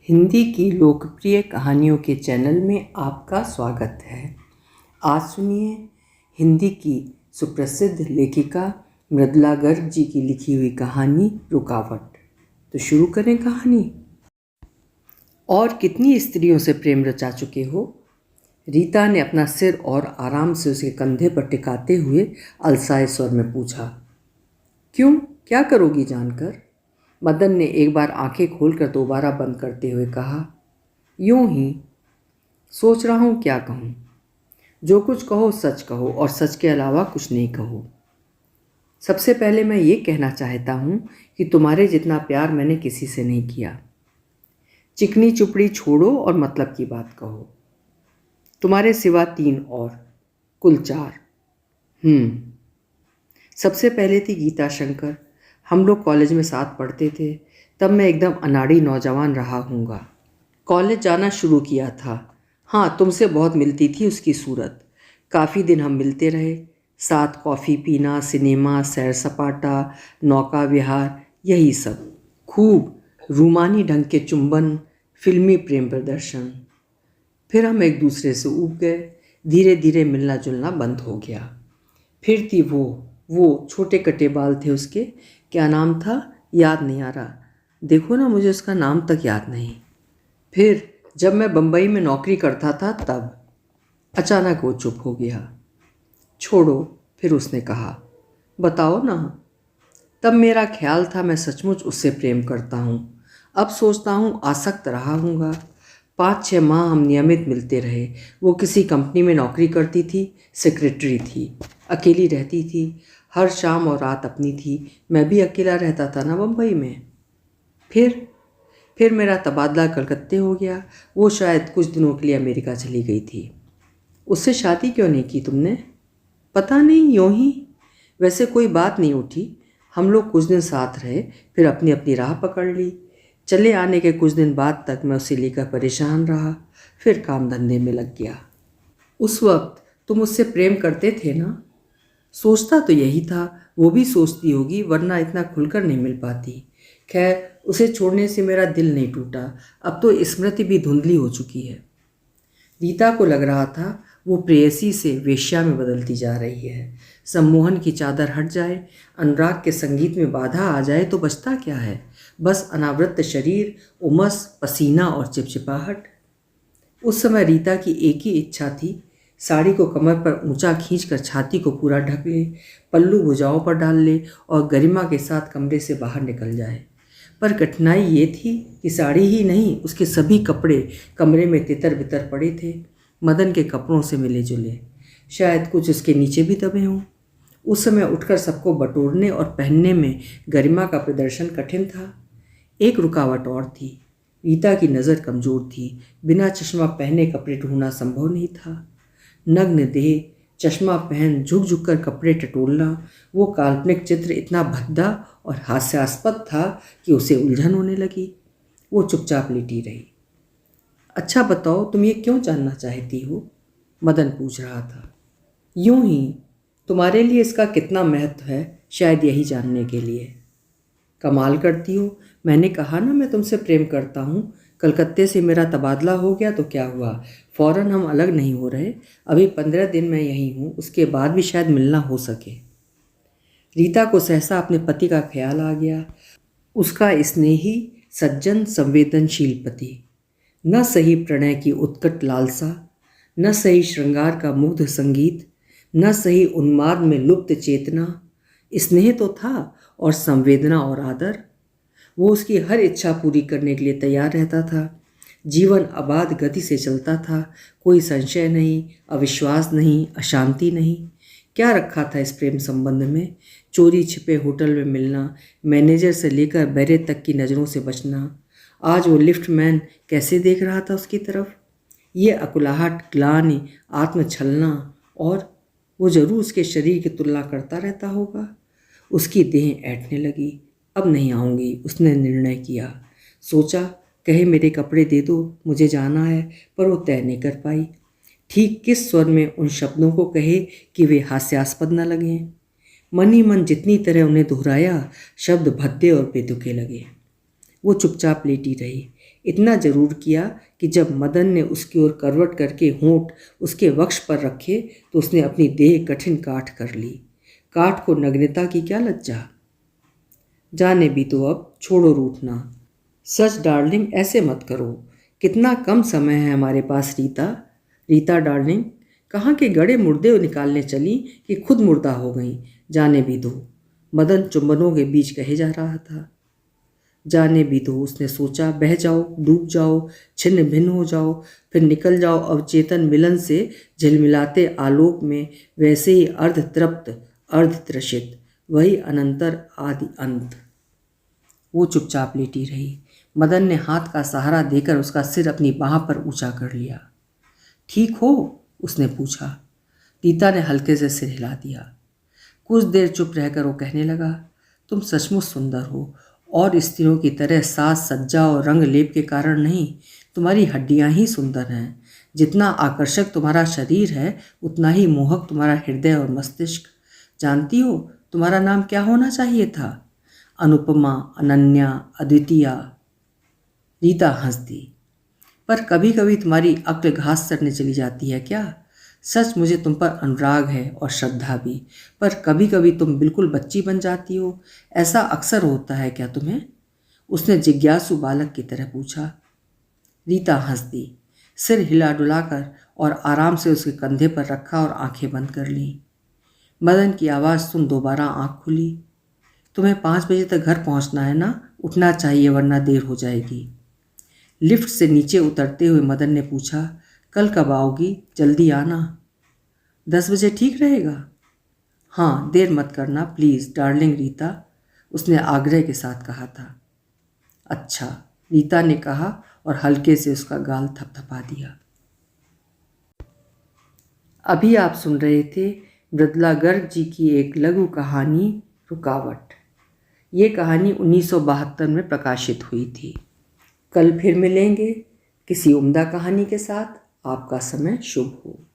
हिंदी की लोकप्रिय कहानियों के चैनल में आपका स्वागत है। आज सुनिए हिंदी की सुप्रसिद्ध लेखिका मृदुला गर्ग जी की लिखी हुई कहानी रुकावट। तो शुरू करें कहानी। और कितनी स्त्रियों से प्रेम रचा चुके हो? रीता ने अपना सिर और आराम से उसके कंधे पर टिकाते हुए अलसाए स्वर में पूछा। क्यों, क्या करोगी जानकर? मदन ने एक बार आंखें खोलकर दोबारा बंद करते हुए कहा, यूं ही सोच रहा हूं क्या कहूं। जो कुछ कहो सच कहो और सच के अलावा कुछ नहीं कहो। सबसे पहले मैं ये कहना चाहता हूं कि तुम्हारे जितना प्यार मैंने किसी से नहीं किया। चिकनी चुपड़ी छोड़ो और मतलब की बात कहो। तुम्हारे सिवा 3 और, कुल 4। सबसे पहले थी गीता शंकर। हम लोग कॉलेज में साथ पढ़ते थे। तब मैं एकदम अनाड़ी नौजवान रहा हूँगा। कॉलेज जाना शुरू किया था। हाँ, तुमसे बहुत मिलती थी उसकी सूरत। काफ़ी दिन हम मिलते रहे, साथ कॉफ़ी पीना, सिनेमा, सैर सपाटा, नौका विहार, यही सब। खूब रूमानी ढंग के चुंबन, फिल्मी प्रेम प्रदर्शन। फिर हम एक दूसरे से ऊब गए। धीरे धीरे मिलना जुलना बंद हो गया। फिर थी वो छोटे कटे बाल थे उसके, क्या नाम था याद नहीं आ रहा। देखो ना, मुझे उसका नाम तक याद नहीं। फिर जब मैं बम्बई में नौकरी करता था तब। अचानक वो चुप हो गया। छोड़ो, फिर उसने कहा, बताओ ना। तब मेरा ख्याल था मैं सचमुच उससे प्रेम करता हूँ। अब सोचता हूँ आसक्त रहा हूँगा। 5-6 माह हम नियमित मिलते रहे। वो किसी कंपनी में नौकरी करती थी, सेक्रेटरी थी, अकेली रहती थी। हर शाम और रात अपनी थी। मैं भी अकेला रहता था ना बम्बई में। फिर मेरा तबादला कलकत्ते हो गया। वो शायद कुछ दिनों के लिए अमेरिका चली गई थी। उससे शादी क्यों नहीं की तुमने? पता नहीं, यूँ ही। वैसे कोई बात नहीं उठी। हम लोग कुछ दिन साथ रहे, फिर अपनी अपनी राह पकड़ ली। चले आने के कुछ दिन बाद तक मैं उसे लेकर परेशान रहा। फिर काम धंधे में लग गया। उस वक्त तुम उससे प्रेम करते थे ना? सोचता तो यही था। वो भी सोचती होगी, वरना इतना खुलकर नहीं मिल पाती। खैर, उसे छोड़ने से मेरा दिल नहीं टूटा। अब तो स्मृति भी धुंधली हो चुकी है। रीता को लग रहा था वो प्रेयसी से वेश्या में बदलती जा रही है। सम्मोहन की चादर हट जाए, अनुराग के संगीत में बाधा आ जाए तो बचता क्या है? बस अनावृत शरीर, उमस, पसीना और चिपचिपाहट। उस समय रीता की एक ही इच्छा थी, साड़ी को कमर पर ऊंचा खींचकर छाती को पूरा ढक ले, पल्लू भुजाओं पर डाल ले और गरिमा के साथ कमरे से बाहर निकल जाए। पर कठिनाई ये थी कि साड़ी ही नहीं, उसके सभी कपड़े कमरे में तितर बितर पड़े थे, मदन के कपड़ों से मिले जुले। शायद कुछ उसके नीचे भी दबे हों। उस समय उठकर सबको बटोरने और पहनने में गरिमा का प्रदर्शन कठिन था। एक रुकावट और थी, रीता की नज़र कमज़ोर थी। बिना चश्मा पहने कपड़े ढूंढना संभव नहीं था। नग्न देह, चश्मा पहन झुक झुक कर कपड़े टटोलना, वो काल्पनिक चित्र इतना भद्दा और हास्यास्पद था कि उसे उलझन होने लगी। वो चुपचाप लेटी रही। अच्छा बताओ, तुम ये क्यों जानना चाहती हो? मदन पूछ रहा था। यूं ही, तुम्हारे लिए इसका कितना महत्व है, शायद यही जानने के लिए। कमाल करती हो। मैंने कहा ना मैं तुमसे प्रेम करता हूँ। कलकत्ते से मेरा तबादला हो गया तो क्या हुआ? फौरन हम अलग नहीं हो रहे। अभी 15 दिन मैं यहीं हूँ, उसके बाद भी शायद मिलना हो सके। रीता को सहसा अपने पति का ख्याल आ गया। उसका स्नेही, सज्जन, संवेदनशील पति। न सही प्रणय की उत्कट लालसा, न सही श्रृंगार का मुग्ध संगीत, न सही उन्माद में लुप्त चेतना। स्नेह तो था और संवेदना और आदर। वो उसकी हर इच्छा पूरी करने के लिए तैयार रहता था। जीवन अबाध गति से चलता था। कोई संशय नहीं, अविश्वास नहीं, अशांति नहीं। क्या रखा था इस प्रेम संबंध में? चोरी छिपे होटल में मिलना, मैनेजर से लेकर बैरे तक की नज़रों से बचना। आज वो लिफ्टमैन कैसे देख रहा था उसकी तरफ? ये अकुलाहट, ग्लानि, आत्मछलना, और वो जरूर उसके शरीर की तुलना करता रहता होगा। उसकी देह ऐंठने लगी। अब नहीं आऊँगी, उसने निर्णय किया। सोचा, कहे मेरे कपड़े दे दो, मुझे जाना है, पर वो तय नहीं कर पाई। ठीक किस स्वर में उन शब्दों को कहे कि वे हास्यास्पद न लगें। मन ही मन जितनी तरह उन्हें दोहराया, शब्द भद्दे और बेतुके लगे। वो चुपचाप लेटी रही। इतना जरूर किया कि जब मदन ने उसकी ओर करवट करके होंठ उसके वक्ष पर रखे तो उसने अपनी देह कठिन काट कर ली। काट को नग्नता की क्या लज्जा। जाने भी तो, अब छोड़ो रूठना। सच डार्लिंग, ऐसे मत करो। कितना कम समय है हमारे पास रीता। रीता डार्लिंग, कहाँ के गड़े मुर्दे निकालने चली कि खुद मुर्दा हो गई। जाने भी दो, मदन चुंबनों के बीच कहे जा रहा था। जाने भी दो, उसने सोचा। बह जाओ, डूब जाओ, छिन्न भिन्न हो जाओ, फिर निकल जाओ अवचेतन मिलन से झिलमिलाते आलोक में, वैसे ही अर्ध तृप्त अर्ध त्रसित, वही अनंतर आदि अंत। वो चुपचाप लेटी रही। मदन ने हाथ का सहारा देकर उसका सिर अपनी बाह पर ऊंचा कर लिया। ठीक हो? उसने पूछा। रीता ने हल्के से सिर हिला दिया। कुछ देर चुप रहकर वो कहने लगा, तुम सचमुच सुंदर हो, और स्त्रियों की तरह साज सज्जा और रंग लेप के कारण नहीं, तुम्हारी हड्डियां ही सुंदर हैं। जितना आकर्षक तुम्हारा शरीर है उतना ही मोहक तुम्हारा हृदय और मस्तिष्क। जानती हो तुम्हारा नाम क्या होना चाहिए था? अनुपमा, अनन्या, अद्वितीया। रीता हंस दी। पर कभी कभी तुम्हारी अक्ल घास चढ़ने चली जाती है क्या? सच मुझे तुम पर अनुराग है और श्रद्धा भी, पर कभी कभी तुम बिल्कुल बच्ची बन जाती हो। ऐसा अक्सर होता है क्या तुम्हें? उसने जिज्ञासु बालक की तरह पूछा। रीता हंस दी, सिर हिला डुलाकर और आराम से उसके कंधे पर रखा और आंखें बंद कर ली। मदन की आवाज़ सुन दोबारा आंख खुली। तुम्हें 5 बजे तक घर पहुंचना है ना? उठना चाहिए वरना देर हो जाएगी। लिफ्ट से नीचे उतरते हुए मदन ने पूछा, कल कब आओगी? जल्दी आना। 10 बजे ठीक रहेगा? हाँ, देर मत करना प्लीज़ डार्लिंग रीता, उसने आग्रह के साथ कहा था। अच्छा, रीता ने कहा और हल्के से उसका गाल थपथपा दिया। अभी आप सुन रहे थे मृदुला गर्ग जी की एक लघु कहानी रुकावट। ये कहानी 1972 में प्रकाशित हुई थी। कल फिर मिलेंगे किसी उम्दा कहानी के साथ। आपका समय शुभ हो।